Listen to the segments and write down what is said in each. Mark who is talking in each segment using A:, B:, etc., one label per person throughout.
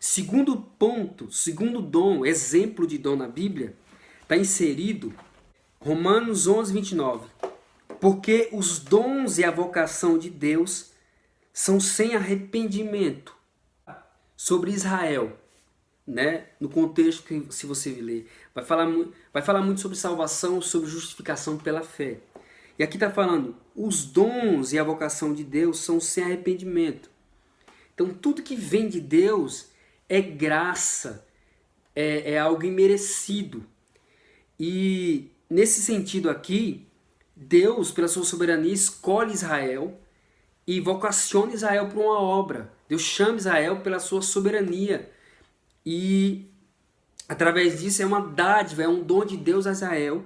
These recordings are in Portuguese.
A: Segundo ponto, segundo dom, exemplo de dom na Bíblia, está inserido Romanos 11, 29. Porque os dons e a vocação de Deus são sem arrependimento. Sobre Israel, né? No contexto que, se você ler, vai falar muito sobre salvação, sobre justificação pela fé. E aqui está falando, os dons e a vocação de Deus são sem arrependimento. Então tudo que vem de Deus é graça, é algo imerecido. E nesse sentido aqui, Deus, pela sua soberania, escolhe Israel e vocaciona Israel para uma obra. Deus chama Israel pela sua soberania. E através disso é uma dádiva, é um dom de Deus a Israel,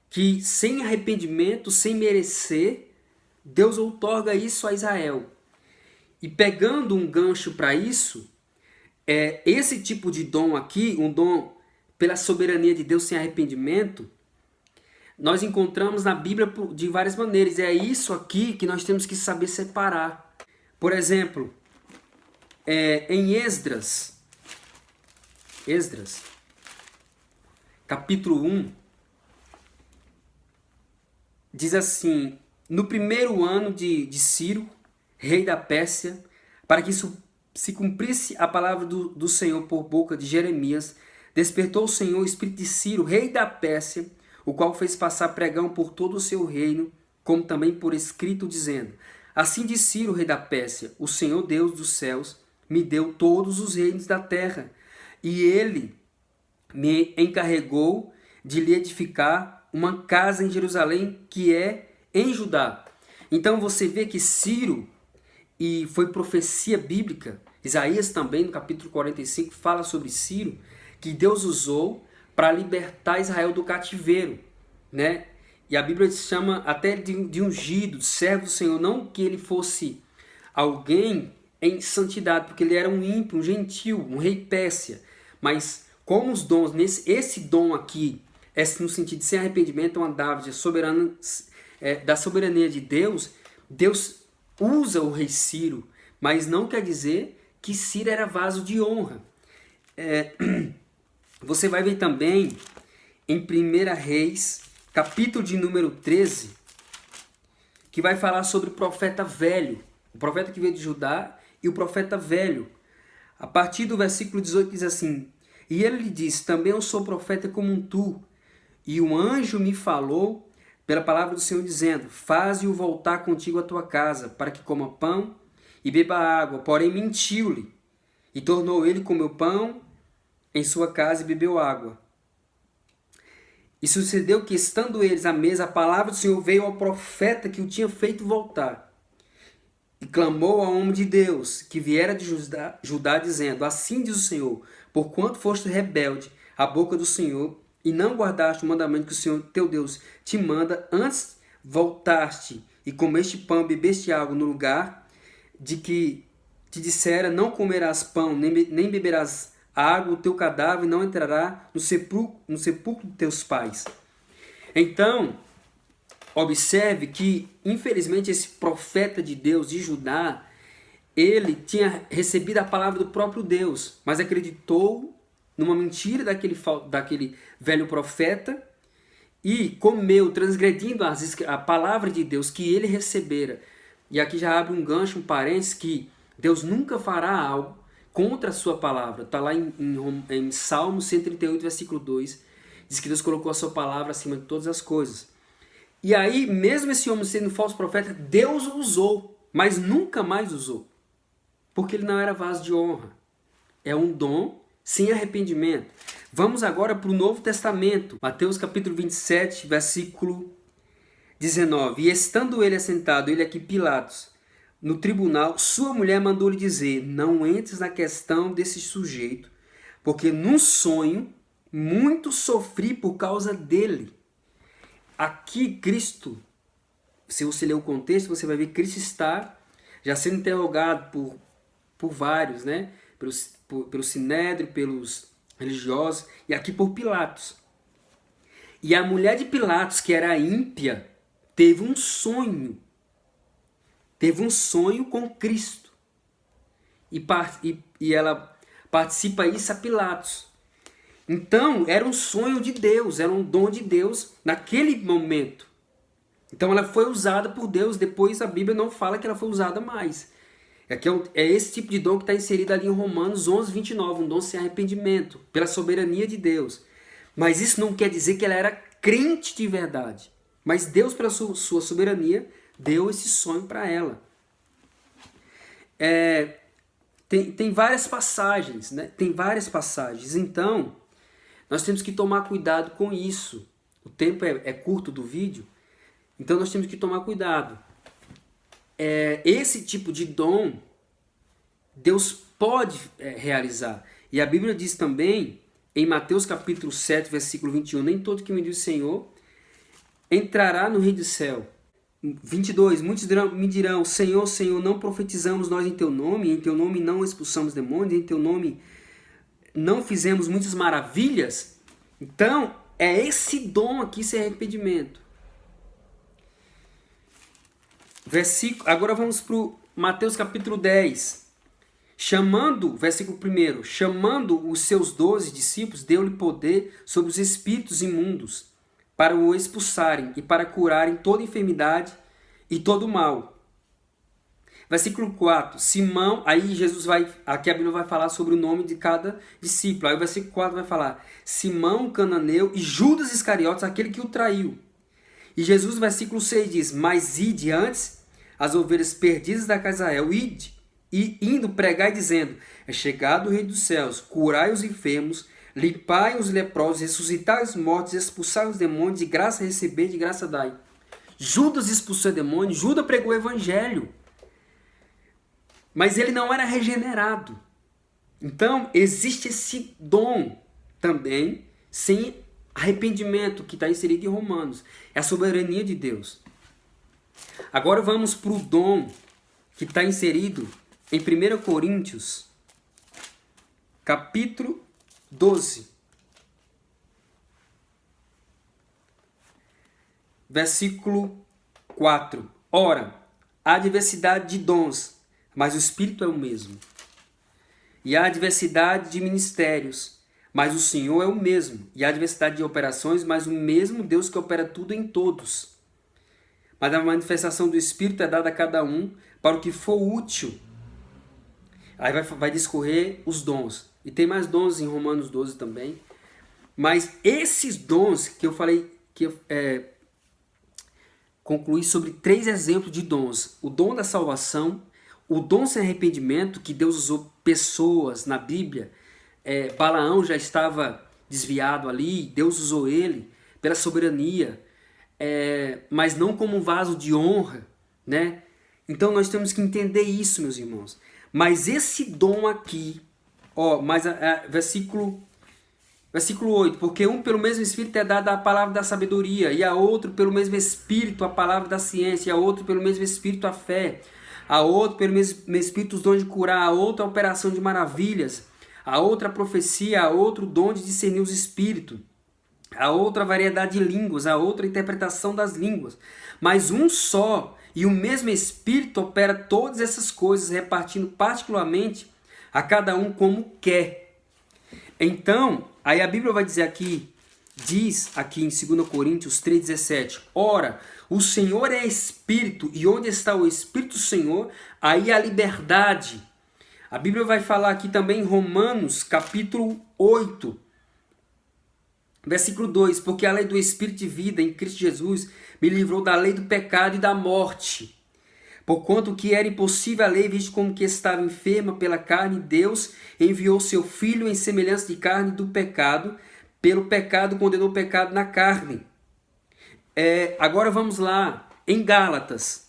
A: que sem arrependimento, sem merecer, Deus outorga isso a Israel. E pegando um gancho para isso, esse tipo de dom aqui, um dom pela soberania de Deus sem arrependimento, nós encontramos na Bíblia de várias maneiras. É isso aqui que nós temos que saber separar. Por exemplo, em Esdras, capítulo 1, diz assim: no primeiro ano de Ciro, rei da Pérsia, para que se cumprisse a palavra do Senhor por boca de Jeremias, despertou o Senhor o espírito de Ciro, rei da Pérsia, o qual fez passar pregão por todo o seu reino, como também por escrito, dizendo: assim diz Ciro, rei da Pérsia, o Senhor Deus dos céus me deu todos os reinos da terra, e ele me encarregou de lhe edificar uma casa em Jerusalém, que é em Judá. Então você vê que Ciro, e foi profecia bíblica, Isaías também no capítulo 45 fala sobre Ciro, que Deus usou para libertar Israel do cativeiro, né? E a Bíblia chama até de ungido, de servo do Senhor, não que ele fosse alguém em santidade, porque ele era um ímpio, um gentil, um rei Pérsia, mas como os dons, esse dom aqui, no sentido de sem arrependimento, é uma dádiva soberana, da soberania de Deus, Deus usa o rei Ciro, mas não quer dizer que Ciro era vaso de honra. Você vai ver também em 1 Reis, capítulo de número 13, que vai falar sobre o profeta velho, o profeta que veio de Judá e o profeta velho. A partir do versículo 18 diz assim: e ele lhe disse: também eu sou profeta como tu, e um anjo me falou pela palavra do Senhor, dizendo: faze-o voltar contigo à tua casa, para que coma pão e beba água. Porém mentiu-lhe, e tornou ele comer pão em sua casa e bebeu água. E sucedeu que, estando eles à mesa, a palavra do Senhor veio ao profeta que o tinha feito voltar. E clamou ao homem de Deus, que viera de Judá, dizendo: assim diz o Senhor, porquanto foste rebelde à boca do Senhor, e não guardaste o mandamento que o Senhor teu Deus te manda, antes voltaste e comeste pão e bebeste água no lugar de que te dissera: não comerás pão, nem beberás água, o teu cadáver não entrará no sepulcro de teus pais. Então, observe que, infelizmente, esse profeta de Deus de Judá, ele tinha recebido a palavra do próprio Deus, mas acreditou numa mentira daquele velho profeta e comeu, transgredindo a palavra de Deus que ele recebera. E aqui já abre um gancho, um parênteses, que Deus nunca fará algo contra a sua palavra. Está lá em Salmo 138, versículo 2. Diz que Deus colocou a sua palavra acima de todas as coisas. E aí, mesmo esse homem sendo um falso profeta, Deus o usou, mas nunca mais usou. Porque ele não era vaso de honra. É um dom sem arrependimento. Vamos agora para o Novo Testamento. Mateus capítulo 27, versículo 19. E estando ele assentado, ele aqui Pilatos, no tribunal, sua mulher mandou-lhe dizer: não entres na questão desse sujeito, porque num sonho muito sofri por causa dele. Aqui Cristo, se você ler o contexto, você vai ver que Cristo está já sendo interrogado por vários, né? Pelo Sinédrio, pelos religiosos, e aqui por Pilatos. E a mulher de Pilatos, que era ímpia, teve um sonho. Teve um sonho com Cristo. E ela participa isso a Pilatos. Então, era um sonho de Deus, era um dom de Deus naquele momento. Então, ela foi usada por Deus, depois a Bíblia não fala que ela foi usada mais. É esse tipo de dom que está inserido ali em Romanos 11, 29, um dom sem arrependimento, pela soberania de Deus. Mas isso não quer dizer que ela era crente de verdade. Mas Deus, pela sua soberania, deu esse sonho para ela. Tem várias passagens, né? Tem várias passagens. Então, nós temos que tomar cuidado com isso. O tempo é curto do vídeo, então nós temos que tomar cuidado. Esse tipo de dom, Deus pode realizar. E a Bíblia diz também, em Mateus capítulo 7, versículo 21, nem todo que me diz o Senhor entrará no reino do céu. 22, muitos me dirão, Senhor, Senhor, não profetizamos nós em teu nome, em teu nome não expulsamos demônios, em teu nome não fizemos muitas maravilhas. Então, é esse dom aqui sem arrependimento. Agora vamos para o Mateus capítulo 10. Versículo 1, chamando os seus 12 discípulos, deu-lhe poder sobre os espíritos imundos, para o expulsarem e para curarem toda enfermidade e todo mal. Versículo 4, Simão, aí aqui a Bíblia vai falar sobre o nome de cada discípulo. Aí o versículo 4 vai falar, Simão, cananeu e Judas Iscariotes, aquele que o traiu. E Jesus, no versículo 6 diz, mas ide antes as ovelhas perdidas da casa de Israel, ide, e indo pregar e dizendo, é chegado o reino dos céus, curai os enfermos, limpai os leprosos, ressuscitai os mortos, expulsai os demônios, de graça receber, de graça dai. Judas expulsou demônios, Judas pregou o evangelho. Mas ele não era regenerado. Então, existe esse dom também, sem arrependimento, que está inserido em Romanos. É a soberania de Deus. Agora vamos para o dom que está inserido em 1 Coríntios, capítulo 12. Versículo 4. Ora, há diversidade de dons, mas o Espírito é o mesmo. E há diversidade de ministérios, mas o Senhor é o mesmo. E há diversidade de operações, mas o mesmo Deus que opera tudo em todos. Mas a manifestação do Espírito é dada a cada um para o que for útil. Aí vai discorrer os dons. E tem mais dons em Romanos 12 também. Mas esses dons que eu falei, concluí sobre 3 exemplos de dons. O dom da salvação, o dom sem arrependimento, que Deus usou pessoas na Bíblia. Balaão já estava desviado ali, Deus usou ele pela soberania, mas não como um vaso de honra, né? Então nós temos que entender isso, meus irmãos. Mas esse dom aqui, versículo 8, porque um pelo mesmo Espírito é dada a palavra da sabedoria, e a outro pelo mesmo Espírito a palavra da ciência, e a outro pelo mesmo Espírito a fé, a outro pelo mesmo Espírito os dons de curar, a outra a operação de maravilhas, a outra a profecia, a outro o dom de discernir os espíritos, a outra a variedade de línguas, a outra a interpretação das línguas. Mas um só e o mesmo Espírito opera todas essas coisas, repartindo particularmente a cada um como quer. Então, aí a Bíblia vai dizer aqui, diz aqui em 2 Coríntios 3,17, ora, o Senhor é Espírito, e onde está o Espírito do Senhor, aí há liberdade. A Bíblia vai falar aqui também em Romanos, capítulo 8, versículo 2, porque a lei do Espírito de vida em Cristo Jesus me livrou da lei do pecado e da morte. Porquanto que era impossível a lei, visto como que estava enferma pela carne, Deus enviou seu Filho em semelhança de carne do pecado, pelo pecado condenou o pecado na carne. Agora vamos lá, em Gálatas,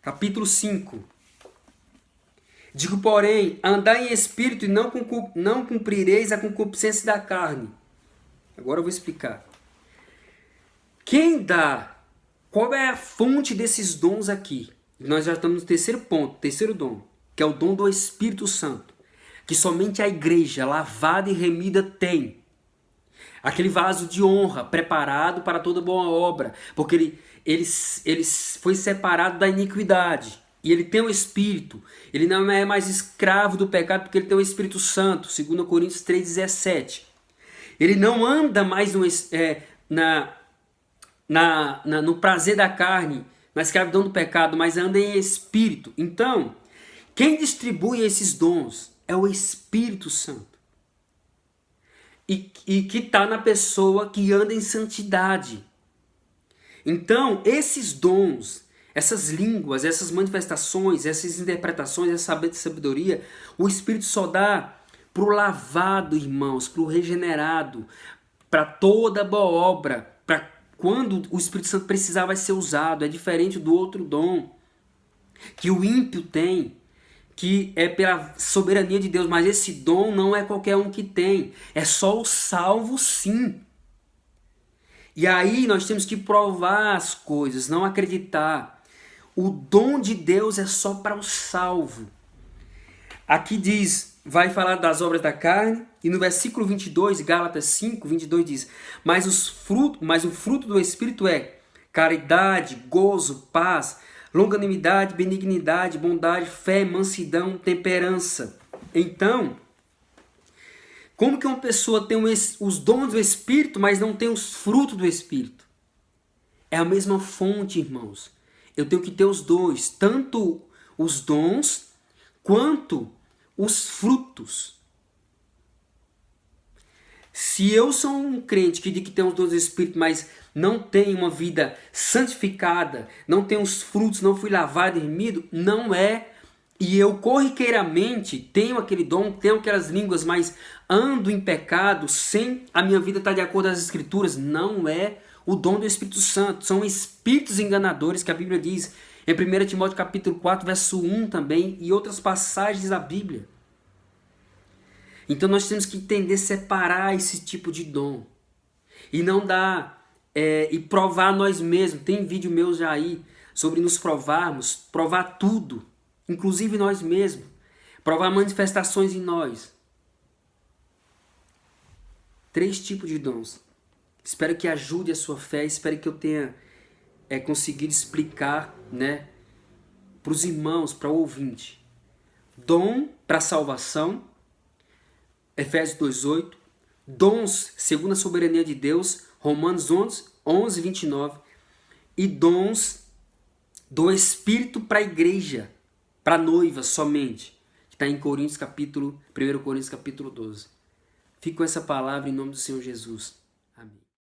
A: capítulo 5. Digo, porém, andai em espírito e não cumprireis a concupiscência da carne. Agora eu vou explicar. Quem dá? Qual é a fonte desses dons aqui? Nós já estamos no terceiro ponto, terceiro dom, que é o dom do Espírito Santo, que somente a igreja lavada e remida tem. Aquele vaso de honra preparado para toda boa obra, porque ele foi separado da iniquidade. e ele tem o Espírito, ele não é mais escravo do pecado porque ele tem o Espírito Santo, 2 Coríntios 3,17. Ele não anda mais no prazer da carne, na escravidão do pecado, mas anda em Espírito. Então, quem distribui esses dons é o Espírito Santo. E que está na pessoa que anda em santidade. Então, esses dons, essas línguas, essas manifestações, essas interpretações, essa sabedoria, o Espírito só dá para o lavado, irmãos, para o regenerado, para toda boa obra, para quando o Espírito Santo precisar vai ser usado. É diferente do outro dom que o ímpio tem, que é pela soberania de Deus, mas esse dom não é qualquer um que tem, é só o salvo sim. E aí nós temos que provar as coisas, não acreditar. O dom de Deus é só para o salvo. Aqui diz, vai falar das obras da carne, e no versículo 22, Gálatas 5, 22 diz, mas o fruto do Espírito é caridade, gozo, paz, longanimidade, benignidade, bondade, fé, mansidão, temperança. Então, como que uma pessoa tem os dons do Espírito, mas não tem os frutos do Espírito? É a mesma fonte, irmãos. Eu tenho que ter os dois, tanto os dons quanto os frutos. Se eu sou um crente que diz que tem os dons do Espírito, mas não tem uma vida santificada, não tem os frutos, não fui lavado e remido, não é. E eu corriqueiramente tenho aquele dom, tenho aquelas línguas, mas ando em pecado, sem a minha vida estar de acordo com as Escrituras, não é o dom do Espírito Santo. São espíritos enganadores que a Bíblia diz em 1 Timóteo capítulo 4, verso 1 também, e outras passagens da Bíblia. Então nós temos que entender, separar esse tipo de dom. E não dar, e provar nós mesmos. Tem vídeo meu já aí sobre nos provarmos, provar tudo. Inclusive nós mesmos. Provar manifestações em nós. 3 tipos de dons. Espero que ajude a sua fé. Espero que eu tenha conseguido explicar, né, para os irmãos, para o ouvinte. Dom para salvação. Efésios 2,8. Dons segundo a soberania de Deus. Romanos 11, 29. E dons do Espírito para a igreja. Para a noiva somente, que está em 1 Coríntios capítulo 12. Fico com essa palavra em nome do Senhor Jesus.